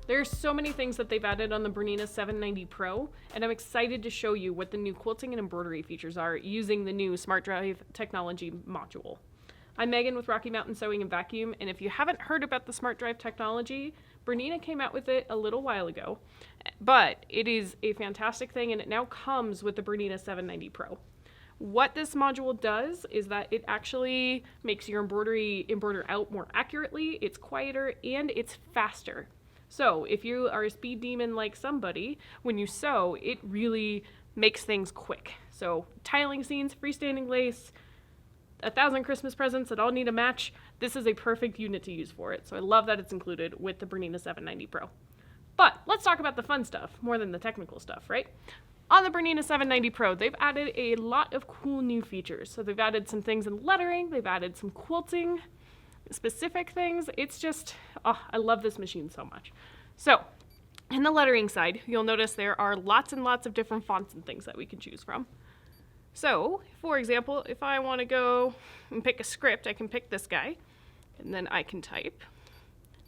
There's so many things that they've added on the Bernina 790 Pro, and I'm excited to show you what the new quilting and embroidery features are using the new Smart Drive technology module. I'm Megan with Rocky Mountain Sewing and Vacuum, and if you haven't heard about the Smart Drive technology, Bernina came out with it a little while ago, but it is a fantastic thing, and it now comes with the Bernina 790 Pro. What this module does is that it actually makes your embroidery embroider out more accurately, it's quieter, and it's faster. So if you are a speed demon like somebody, when you sew, it really makes things quick. So tiling scenes, freestanding lace, 1,000 Christmas presents that all need a match, this is a perfect unit to use for it. So I love that it's included with the Bernina 790 Pro. But let's talk about the fun stuff more than the technical stuff, right? On the Bernina 790 Pro, they've added a lot of cool new features. So they've added some things in lettering, they've added some quilting, specific things. It's just, oh, I love this machine so much. So in the lettering side, you'll notice there are lots and lots of different fonts and things that we can choose from. So for example, if I want to go and pick a script, I can pick this guy and then I can type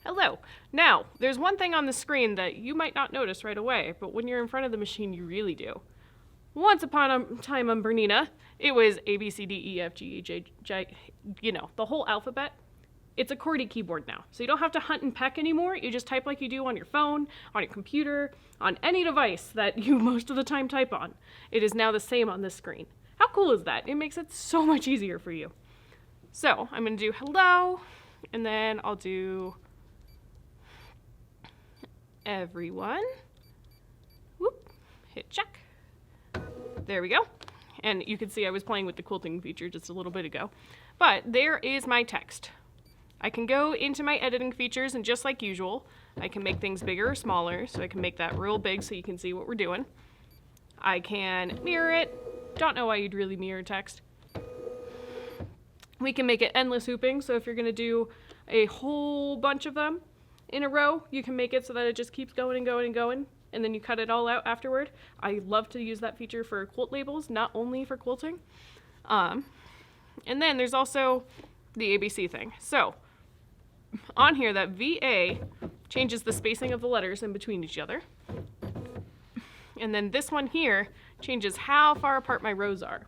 hello. Now there's one thing on the screen that you might not notice right away, but when you're in front of the machine you really do. Once upon a time on Bernina, it was A, B, C, D, E, F, G, H, I, J, you know, the whole alphabet. It's a QWERTY keyboard now, so you don't have to hunt and peck anymore. You just type like you do on your phone, on your computer, on any device that you most of the time type on. It is now the same on this screen. How cool is that? It makes it so much easier for you. So I'm going to do hello, and then I'll do everyone. Whoop, hit check. There we go. And you can see I was playing with the quilting feature just a little bit ago. But there is my text. I can go into my editing features, and just like usual, I can make things bigger or smaller, so I can make that real big so you can see what we're doing. I can mirror it. Don't know why you'd really mirror text. We can make it endless hooping, so if you're going to do a whole bunch of them in a row, you can make it so that it just keeps going and going and going, and then you cut it all out afterward. I love to use that feature for quilt labels, not only for quilting. And then there's also the ABC thing. So on here, that VA changes the spacing of the letters in between each other. And then this one here changes how far apart my rows are.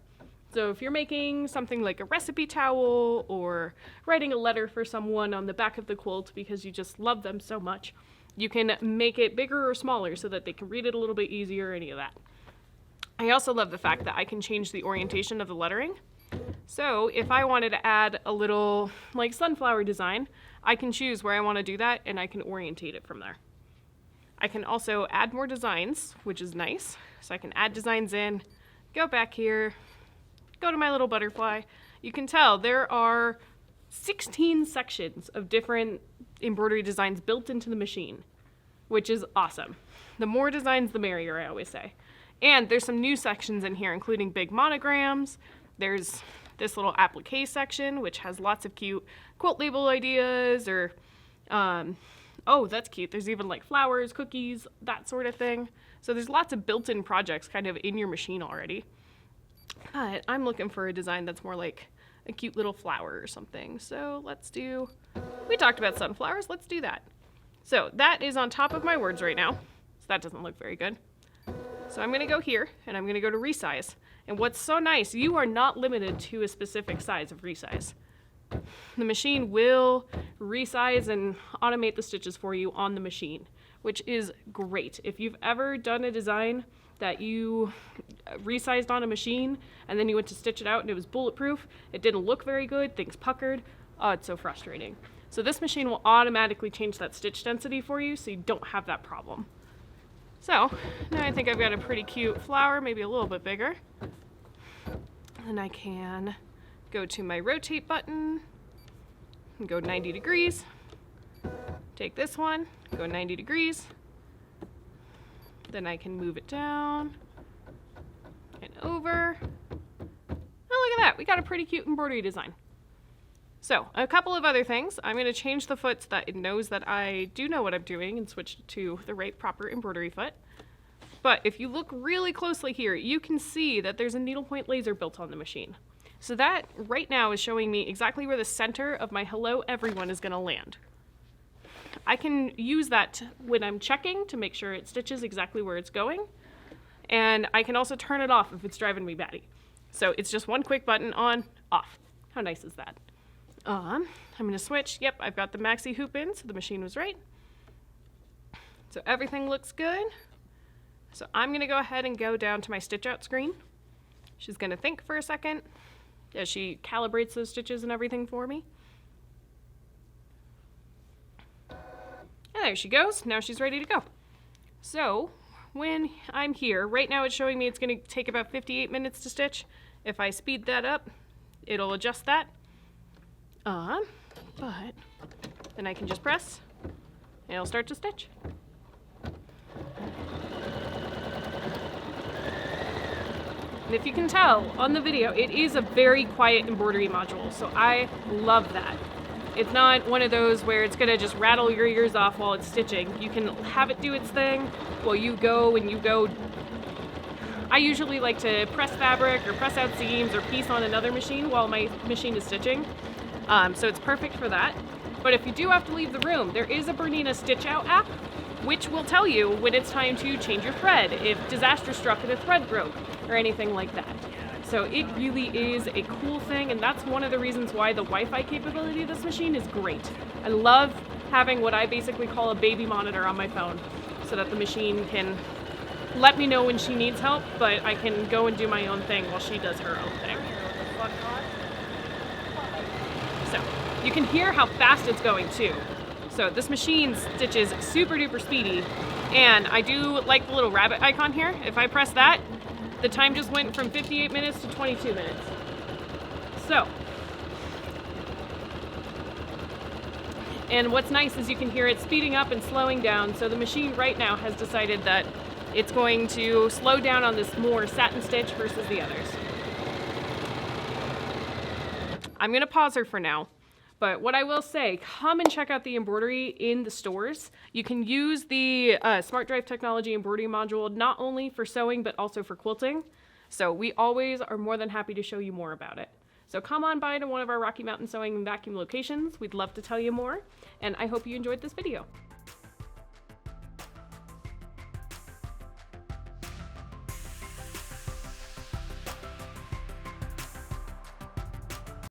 So if you're making something like a recipe towel or writing a letter for someone on the back of the quilt because you just love them so much, you can make it bigger or smaller so that they can read it a little bit easier, any of that. I also love the fact that I can change the orientation of the lettering. So if I wanted to add a little like sunflower design, I can choose where I want to do that and I can orientate it from there. I can also add more designs, which is nice. So I can add designs in, go back here, go to my little butterfly. You can tell there are 16 sections of different embroidery designs built into the machine, which is awesome. The more designs, the merrier, I always say. And there's some new sections in here, including big monograms. There's this little applique section, which has lots of cute quilt label ideas, or, oh, that's cute. There's even like flowers, cookies, that sort of thing. So there's lots of built-in projects kind of in your machine already. But I'm looking for a design that's more like a cute little flower or something. So let's do, we talked about sunflowers, let's do that. So that is on top of my words right now. So that doesn't look very good. So I'm gonna go here and I'm gonna go to resize. And what's so nice, you are not limited to a specific size of resize. The machine will resize and automate the stitches for you on the machine, which is great. If you've ever done a design that you resized on a machine and then you went to stitch it out and it was bulletproof, it didn't look very good, things puckered, oh, it's so frustrating. So this machine will automatically change that stitch density for you so you don't have that problem. So now I think I've got a pretty cute flower, maybe a little bit bigger. And I can go to my rotate button and go 90 degrees. Take this one, go 90 degrees. Then I can move it down and over. Oh, look at that. We got a pretty cute embroidery design. So a couple of other things. I'm going to change the foot so that it knows that I do know what I'm doing and switch it to the right proper embroidery foot. But if you look really closely here, you can see that there's a needlepoint laser built on the machine. So that right now is showing me exactly where the center of my hello everyone is going to land. I can use that when I'm checking to make sure it stitches exactly where it's going. And I can also turn it off if it's driving me batty. So it's just one quick button, on, off. How nice is that? I'm gonna switch. Yep, I've got the maxi hoop in, so the machine was right. So everything looks good. So I'm gonna go ahead and go down to my stitch out screen. She's gonna think for a second as she calibrates those stitches and everything for me. And there she goes. Now she's ready to go. So when I'm here, right now it's showing me it's gonna take about 58 minutes to stitch. If I speed that up, it'll adjust that. But then I can just press and it'll start to stitch. And if you can tell on the video, it is a very quiet embroidery module, so I love that. It's not one of those where it's gonna just rattle your ears off while it's stitching. You can have it do its thing while you go and you go. I usually like to press fabric or press out seams or piece on another machine while my machine is stitching. So it's perfect for that. But if you do have to leave the room, there is a Bernina Stitch Out app, which will tell you when it's time to change your thread, if disaster struck and a thread broke, or anything like that. So it really is a cool thing, and that's one of the reasons why the Wi-Fi capability of this machine is great. I love having what I basically call a baby monitor on my phone, so that the machine can let me know when she needs help, but I can go and do my own thing while she does her own thing. So you can hear how fast it's going too. So this machine stitches super duper speedy, and I do like the little rabbit icon here. If I press that, the time just went from 58 minutes to 22 minutes. So, and what's nice is you can hear it speeding up and slowing down. So the machine right now has decided that it's going to slow down on this more satin stitch versus the others. I'm gonna pause her for now. But what I will say, come and check out the embroidery in the stores. You can use the Smart Drive Technology embroidery module not only for sewing, but also for quilting. So we always are more than happy to show you more about it. So come on by to one of our Rocky Mountain Sewing and Vacuum locations. We'd love to tell you more, and I hope you enjoyed this video.